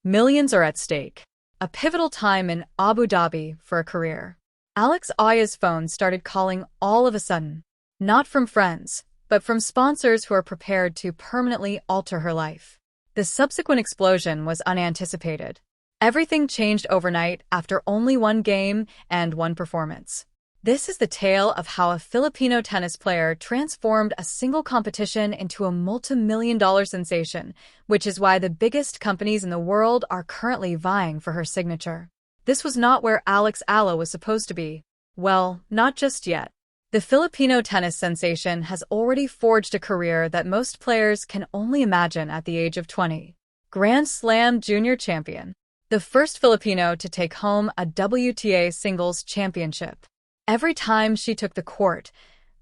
Millions are at stake. A pivotal time in Abu Dhabi for a career. Alex Eala's phone started calling all of a sudden. Not from friends, but from sponsors who are prepared to permanently alter her life. The subsequent explosion was unanticipated. Everything changed overnight after only one game and one performance. This is the tale of how a Filipino tennis player transformed a single competition into a multi-million-dollar sensation, which is why the biggest companies in the world are currently vying for her signature. This was not where Alex Eala was supposed to be. Well, not just yet. The Filipino tennis sensation has already forged a career that most players can only imagine at the age of 20. Grand Slam Junior Champion. The first Filipino to take home a WTA singles championship. Every time she took the court,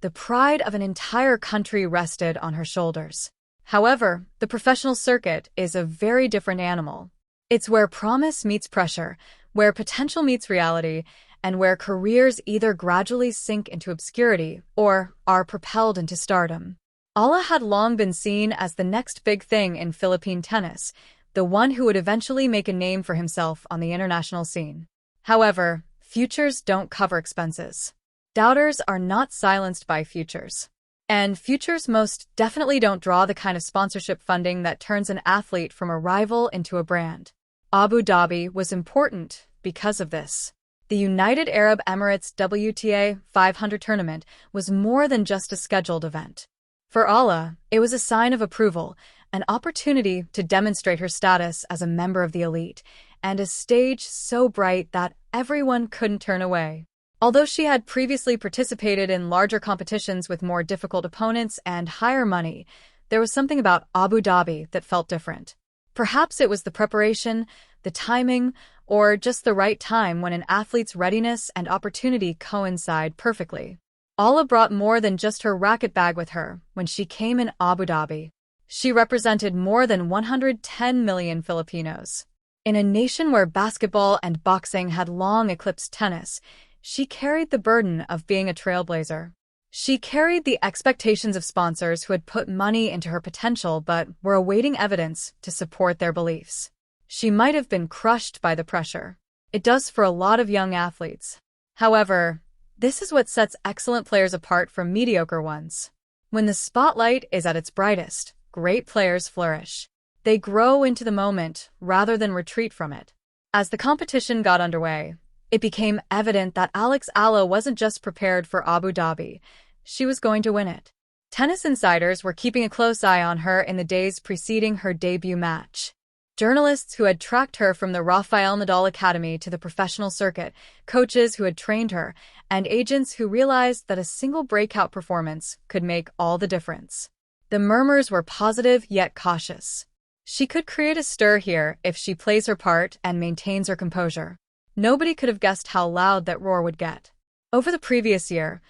the pride of an entire country rested on her shoulders. However, the professional circuit is a very different animal. It's where promise meets pressure, where potential meets reality, and where careers either gradually sink into obscurity or are propelled into stardom. Eala had long been seen as the next big thing in Philippine tennis, the one who would eventually make a name for himself on the international scene. However, futures don't cover expenses. Doubters are not silenced by futures. And futures most definitely don't draw the kind of sponsorship funding that turns an athlete from a rival into a brand. Abu Dhabi was important because of this. The United Arab Emirates WTA 500 tournament was more than just a scheduled event. For Eala, it was a sign of approval, an opportunity to demonstrate her status as a member of the elite, and a stage so bright that everyone couldn't turn away. Although she had previously participated in larger competitions with more difficult opponents and higher money, there was something about Abu Dhabi that felt different. Perhaps it was the preparation, the timing, or just the right time when an athlete's readiness and opportunity coincide perfectly. Eala brought more than just her racket bag with her when she came in Abu Dhabi. She represented more than 110 million Filipinos. In a nation where basketball and boxing had long eclipsed tennis, she carried the burden of being a trailblazer. She carried the expectations of sponsors who had put money into her potential but were awaiting evidence to support their beliefs. She might have been crushed by the pressure. It does for a lot of young athletes. However, this is what sets excellent players apart from mediocre ones. When the spotlight is at its brightest, great players flourish. They grow into the moment rather than retreat from it. As the competition got underway, it became evident that Alex Eala wasn't just prepared for Abu Dhabi, she was going to win it. Tennis insiders were keeping a close eye on her in the days preceding her debut match. Journalists who had tracked her from the Rafael Nadal Academy to the professional circuit, coaches who had trained her, and agents who realized that a single breakout performance could make all the difference. The murmurs were positive yet cautious. She could create a stir here if she plays her part and maintains her composure. Nobody could have guessed how loud that roar would get. Over the previous year,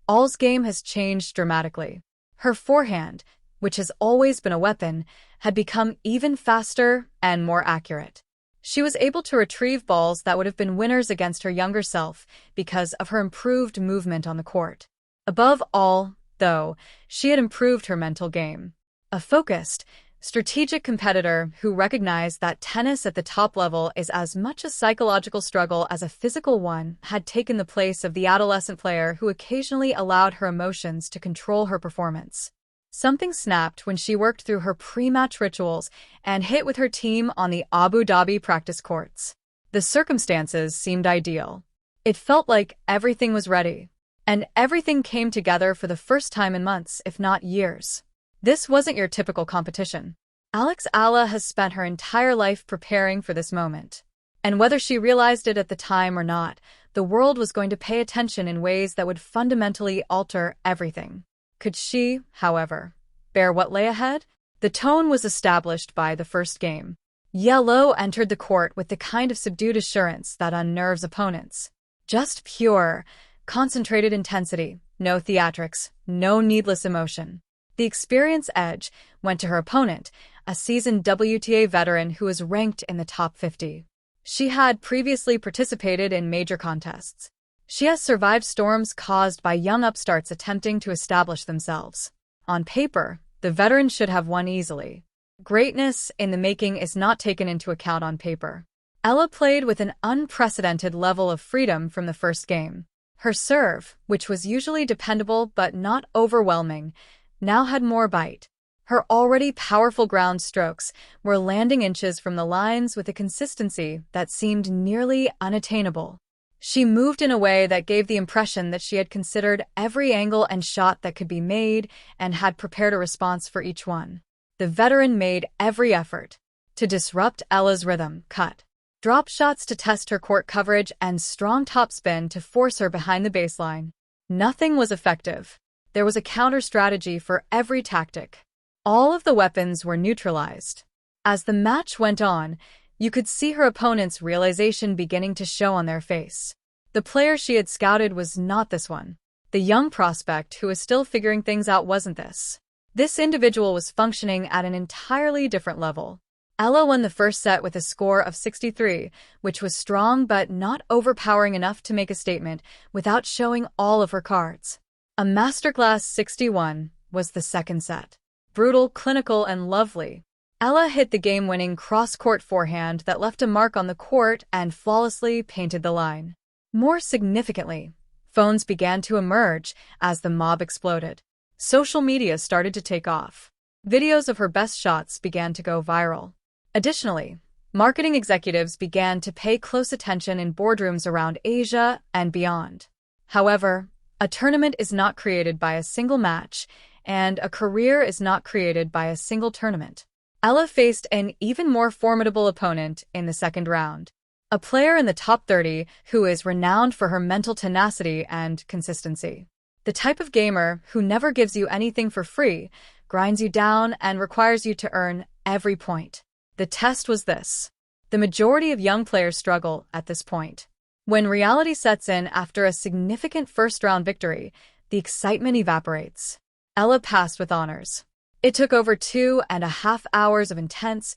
Eala's game has changed dramatically. Her forehand, which has always been a weapon, had become even faster and more accurate. She was able to retrieve balls that would have been winners against her younger self because of her improved movement on the court. Above all, though, she had improved her mental game. A focused, strategic competitor who recognized that tennis at the top level is as much a psychological struggle as a physical one had taken the place of the adolescent player who occasionally allowed her emotions to control her performance. Something snapped when she worked through her pre-match rituals and hit with her team on the Abu Dhabi practice courts. The circumstances seemed ideal. It felt like everything was ready, and everything came together for the first time in months, if not years. This wasn't your typical competition. Alex Eala has spent her entire life preparing for this moment. And whether she realized it at the time or not, the world was going to pay attention in ways that would fundamentally alter everything. Could she, however, bear what lay ahead? The tone was established by the first game. Yellow entered the court with the kind of subdued assurance that unnerves opponents. Just pure, concentrated intensity, no theatrics, no needless emotion. The experience edge went to her opponent, a seasoned WTA veteran who was ranked in the top 50. She had previously participated in major contests. She has survived storms caused by young upstarts attempting to establish themselves. On paper, the veteran should have won easily. Greatness in the making is not taken into account on paper. Eala played with an unprecedented level of freedom from the first game. Her serve, which was usually dependable but not overwhelming, now had more bite. Her already powerful ground strokes were landing inches from the lines with a consistency that seemed nearly unattainable. She moved in a way that gave the impression that she had considered every angle and shot that could be made and had prepared a response for each one. The veteran made every effort to disrupt Eala's rhythm, cut, drop shots to test her court coverage, and strong topspin to force her behind the baseline. Nothing was effective. There was a counter strategy for every tactic. All of the weapons were neutralized. As the match went on, you could see her opponent's realization beginning to show on their face. The player she had scouted was not this one. The young prospect who was still figuring things out wasn't this. This individual was functioning at an entirely different level. Eala won the first set with a score of 63, which was strong but not overpowering enough to make a statement without showing all of her cards. A masterclass 61 was the second set. Brutal, clinical, and lovely. Eala hit the game-winning cross-court forehand that left a mark on the court and flawlessly painted the line. More significantly, phones began to emerge as the mob exploded. Social media started to take off. Videos of her best shots began to go viral. Additionally, marketing executives began to pay close attention in boardrooms around Asia and beyond. However, a tournament is not created by a single match, and a career is not created by a single tournament. Eala faced an even more formidable opponent in the second round, a player in the top 30 who is renowned for her mental tenacity and consistency. The type of gamer who never gives you anything for free, grinds you down, and requires you to earn every point. The test was this. The majority of young players struggle at this point. When reality sets in after a significant first-round victory, the excitement evaporates. Eala passed with honors. It took over 2.5 hours of intense,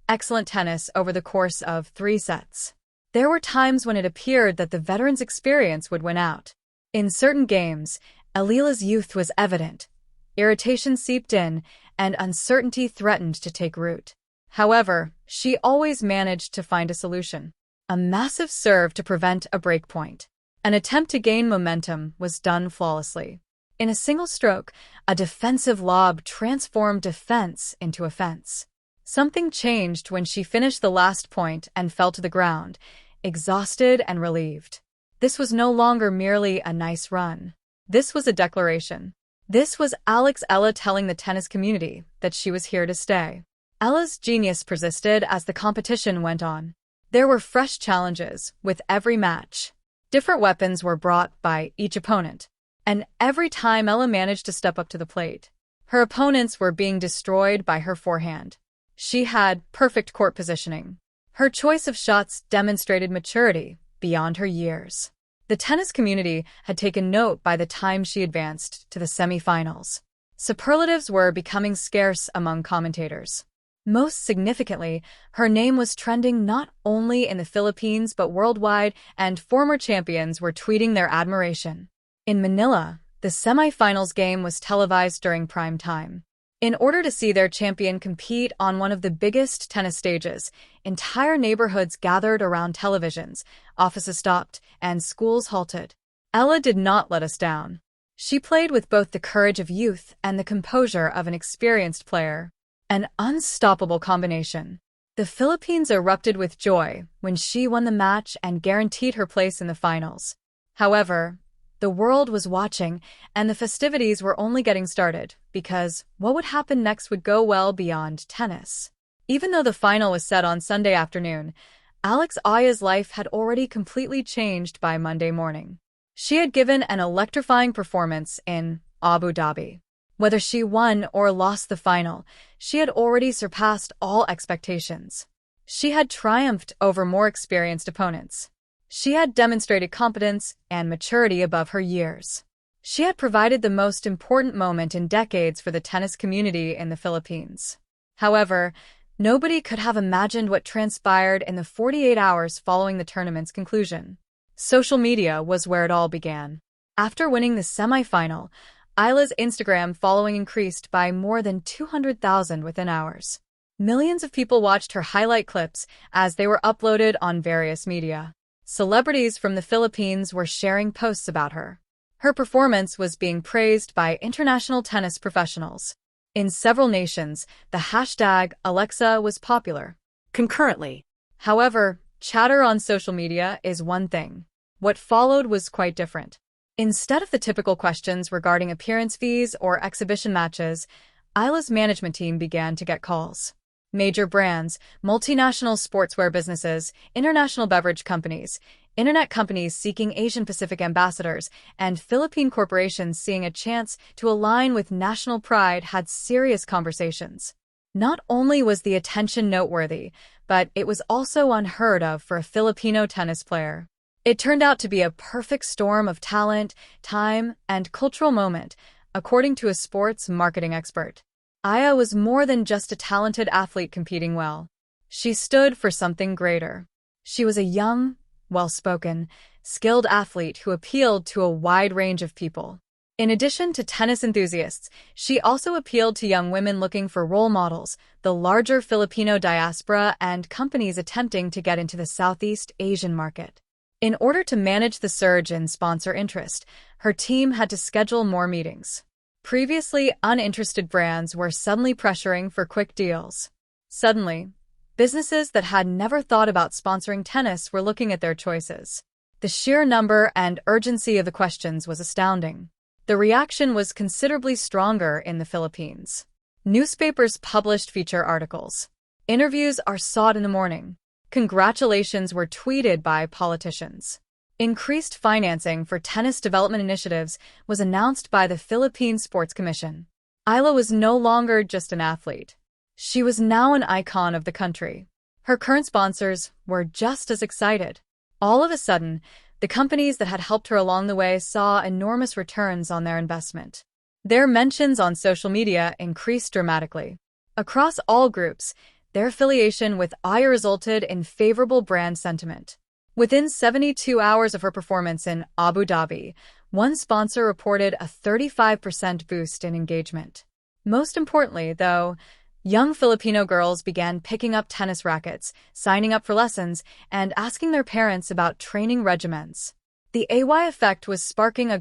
excellent tennis over the course of 3 sets. There were times when it appeared that the veteran's experience would win out. In certain games, Eala's youth was evident. Irritation seeped in, and uncertainty threatened to take root. However, she always managed to find a solution. A massive serve to prevent a breakpoint. An attempt to gain momentum was done flawlessly. In a single stroke, a defensive lob transformed defense into offense. Something changed when she finished the last point and fell to the ground, exhausted and relieved. This was no longer merely a nice run. This was a declaration. This was Alex Eala telling the tennis community that she was here to stay. Eala's genius persisted as the competition went on. There were fresh challenges with every match. Different weapons were brought by each opponent. And every time Eala managed to step up to the plate, her opponents were being destroyed by her forehand. She had perfect court positioning. Her choice of shots demonstrated maturity beyond her years. The tennis community had taken note by the time she advanced to the semifinals. Superlatives were becoming scarce among commentators. Most significantly, her name was trending not only in the Philippines but worldwide, and former champions were tweeting their admiration. In Manila, the semifinals game was televised during prime time. In order to see their champion compete on one of the biggest tennis stages, entire neighborhoods gathered around televisions, offices stopped, and schools halted. Eala did not let us down. She played with both the courage of youth and the composure of an experienced player. An unstoppable combination. The Philippines erupted with joy when she won the match and guaranteed her place in the finals. However, the world was watching, and the festivities were only getting started, because what would happen next would go well beyond tennis. Even though the final was set on Sunday afternoon, Alex Eala's life had already completely changed by Monday morning. She had given an electrifying performance in Abu Dhabi. Whether she won or lost the final, she had already surpassed all expectations. She had triumphed over more experienced opponents. She had demonstrated competence and maturity above her years. She had provided the most important moment in decades for the tennis community in the Philippines. However, nobody could have imagined what transpired in the 48 hours following the tournament's conclusion. Social media was where it all began. After winning the semifinal, Eala's Instagram following increased by more than 200,000 within hours. Millions of people watched her highlight clips as they were uploaded on various media. Celebrities from the Philippines were sharing posts about her. Her performance was being praised by international tennis professionals. In several nations, the hashtag Alexa was popular. Concurrently. However, chatter on social media is one thing. What followed was quite different. Instead of the typical questions regarding appearance fees or exhibition matches, Eala's management team began to get calls. Major brands, multinational sportswear businesses, international beverage companies, internet companies seeking Asian-Pacific ambassadors, and Philippine corporations seeing a chance to align with national pride had serious conversations. Not only was the attention noteworthy, but it was also unheard of for a Filipino tennis player. It turned out to be a perfect storm of talent, time, and cultural moment, according to a sports marketing expert. Eala was more than just a talented athlete competing well. She stood for something greater. She was a young, well-spoken, skilled athlete who appealed to a wide range of people. In addition to tennis enthusiasts, she also appealed to young women looking for role models, the larger Filipino diaspora, and companies attempting to get into the Southeast Asian market. In order to manage the surge in sponsor interest, her team had to schedule more meetings. Previously uninterested brands were suddenly pressuring for quick deals. Suddenly, businesses that had never thought about sponsoring tennis were looking at their choices. The sheer number and urgency of the questions was astounding. The reaction was considerably stronger in the Philippines. Newspapers published feature articles. Interviews are sought in the morning. Congratulations were tweeted by politicians. Increased financing for tennis development initiatives was announced by the Philippine Sports Commission. Eala was no longer just an athlete. She was now an icon of the country. Her current sponsors were just as excited. All of a sudden, the companies that had helped her along the way saw enormous returns on their investment. Their mentions on social media increased dramatically. Across all groups, their affiliation with Eala resulted in favorable brand sentiment. Within 72 hours of her performance in Abu Dhabi, one sponsor reported a 35% boost in engagement. Most importantly, though, young Filipino girls began picking up tennis rackets, signing up for lessons, and asking their parents about training regimens. The AY effect was sparking a